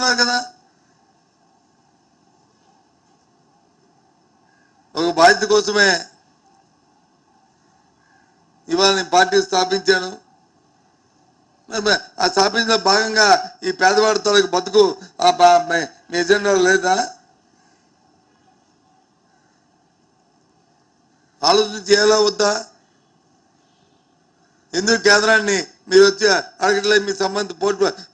చేస్తున్నారు కదా. ఒక బాధ్యత కోసమే ఇవాళ నేను పార్టీ స్థాపించాను. ఆ స్థాపించిన భాగంగా ఈ పేదవాడి తాలూకు బతుకు మీ ఎజెండాలో లేదా? ఆలోచన చేయాలా వద్దా? ఎందుకు కేంద్రాన్ని మీరు వచ్చి అడగట్లేదు? మీ సంబంధిత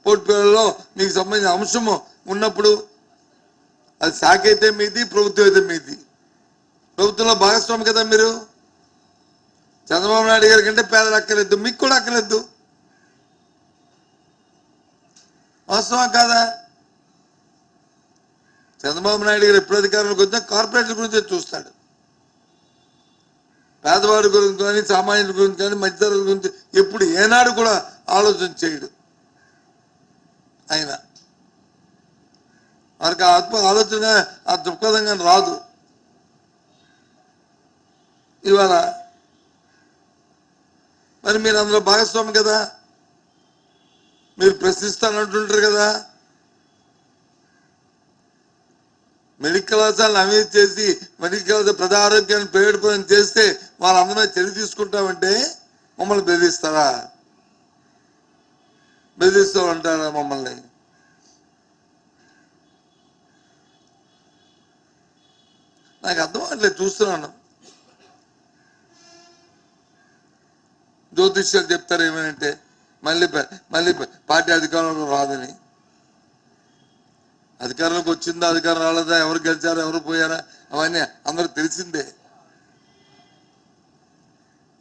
పోర్ట్ఫోలియోలో మీకు సంబంధించిన అంశము ఉన్నప్పుడు అది శాఖ అయితే మీది, ప్రభుత్వం అయితే మీది. ప్రభుత్వంలో భాగస్వామి కదా మీరు. చంద్రబాబు నాయుడు గారి కంటే పేదలు అక్కర్లేదు, మీకు కూడా అక్కర్లేదు. వాస్తవం కాదా? చంద్రబాబు నాయుడు గారు ఎప్పుడు అధికారంలోకి వచ్చినా కార్పొరేట్ల గురించే చూస్తాడు. పేదవాడి గురించి కానీ, సామాన్యుల గురించి కానీ, మధ్యతరగతి గురించి ఎప్పుడు ఏనాడు కూడా ఆలోచన చేయడు ఆయన. వారికి ఆలోచన ఆ దృక్పథంగా రాదు. ఇవాళ మరి మీరు అందులో భాగస్వామి కదా, మీరు ప్రశ్నిస్తానంటుంటారు కదా. మెడికల్ కళాశాలను అవినీతి చేసి మెడికల్ కళాశాల ప్రజా ఆరోగ్యాన్ని ప్రైవేట్ పరం చేస్తే వాళ్ళందరూ చర్య తీసుకుంటామంటే మమ్మల్ని బెదిరిస్తారా? బెదిరిస్తూ ఉంటారా మమ్మల్ని? నాకు అర్థం అట్లేదు, చూస్తున్నాను. జ్యోతిష్యాలు చెప్తారు ఏమనంటే మళ్ళీ పార్టీ అధికారంలో రాదని. అధికారంలోకి వచ్చిందా, అధికారం రాలేదా, ఎవరు గెలిచారా, ఎవరు పోయారా, అవన్నీ అందరికి తెలిసిందే.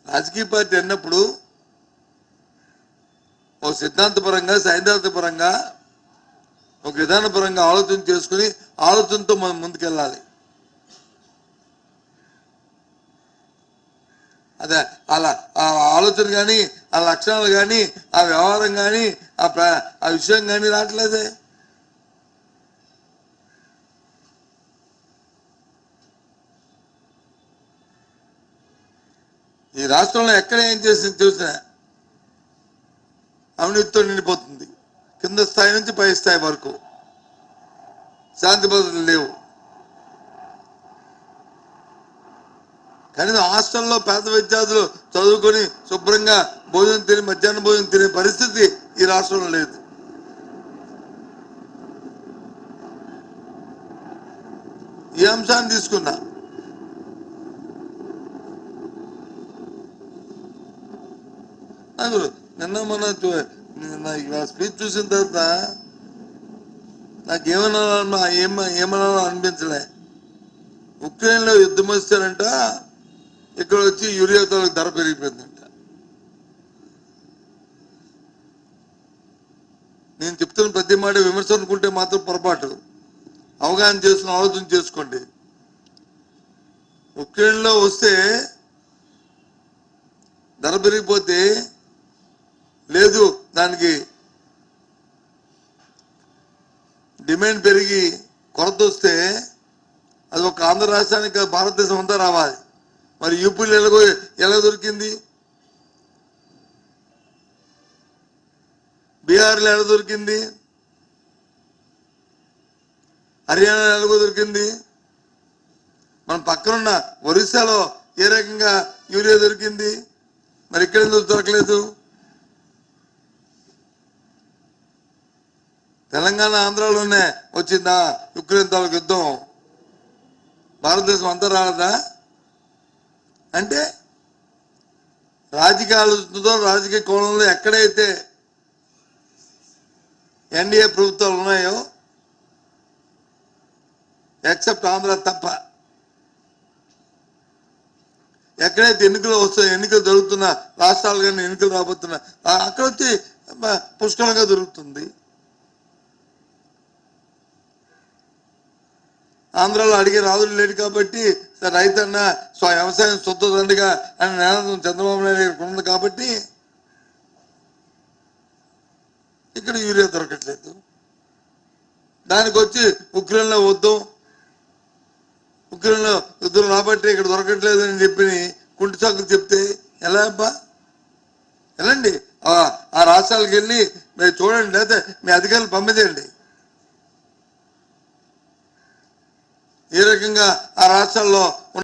రాజకీయ పార్టీ అన్నప్పుడు ఒక సిద్ధాంతపరంగా, సైద్ధాంతపరంగా, ఒక విధానపరంగా ఆలోచన చేసుకుని ఆలోచనతో మనం ముందుకెళ్ళాలి. అదే అలా ఆ ఆలోచన కానీ, ఆ లక్షణాలు కానీ, ఆ వ్యవహారం కానీ, ఆ విషయం కానీ రావట్లేదే. ఈ రాష్ట్రంలో ఎక్కడ ఏం చేసింది చూసినా అవినీతితో నిండిపోతుంది. కింద స్థాయి నుంచి పై స్థాయి వరకు శాంతి భద్రతలు లేవు. కనీసం హాస్టల్లో పేద విద్యార్థులు చదువుకొని శుభ్రంగా భోజనం తిని, మధ్యాహ్నం భోజనం తినే పరిస్థితి ఈ రాష్ట్రంలో లేదు. ఈ అంశాన్ని తీసుకున్నా నిన్న మన స్పీచ్ చూసిన తర్వాత ఏమన్నా అనిపించలే. ఉక్రెయిన్లో యుద్ధం వచ్చారంట, ఇక్కడ వచ్చి యూరియా ధర పెరిగిపోయిందంట. నేను చెప్తున్న ప్రతి మాట విమర్శ అనుకుంటే మాత్రం పొరపాటు. అవగాహన చేసుకుని ఆలోచన చేసుకోండి. ఉక్రెయిన్లో వస్తే ధర పెరిగిపోతే లేదు, దానికి డిమాండ్ పెరిగి కొరత వస్తే అది ఒక ఆంధ్ర రాష్ట్రానికి భారతదేశం అంతా రావాలి. మరి యూపీలో ఎలా దొరికింది, బీహార్లో ఎలా దొరికింది, హర్యానాలో ఎలా దొరికింది, మన పక్కనున్న ఒరిస్సాలో ఏ రకంగా యూరియా దొరికింది, మరి ఇక్కడ ఎందుకు దొరకలేదు? తెలంగాణ ఆంధ్రాలోనే వచ్చిందా ఉక్రెయిన్ తాలూకు యుద్ధం? భారతదేశం అంతా రాలేదా? అంటే రాజకీయ ఆలోచనతో, రాజకీయ కోణంలో ఎక్కడైతే ఎన్డీఏ ప్రభుత్వాలు ఉన్నాయో, ఎక్సెప్ట్ ఆంధ్ర తప్ప, ఎక్కడైతే ఎన్నికలు వస్తాయో, ఎన్నికలు జరుగుతున్న రాష్ట్రాలు కానీ ఎన్నికలు రాబోతున్నా అక్కడ వచ్చి పుష్కలంగా దొరుకుతుంది. ఆంధ్రాలో అడిగే రాజులు లేడు కాబట్టి రైతన్న వ్యవసాయం సొంత దండిగా అని నినాదం చంద్రబాబు నాయుడు గారికి ఉంది కాబట్టి ఇక్కడ యూరియా దొరకట్లేదు. దానికి వచ్చి ఉక్రెయిన్లో వద్దాం, ఉక్రెయిన్లో యుద్ధం రాబట్టి ఇక్కడ దొరకట్లేదు అని చెప్పి కుంటి సాకులు చెప్తే ఎలా అబ్బా? వెళ్ళండి ఆ రాష్ట్రాలకు వెళ్ళి మీరు చూడండి, లేకపోతే మీ అధికారులు పంపించండి. ఏ రకంగా ఆ రాష్ట్రాల్లో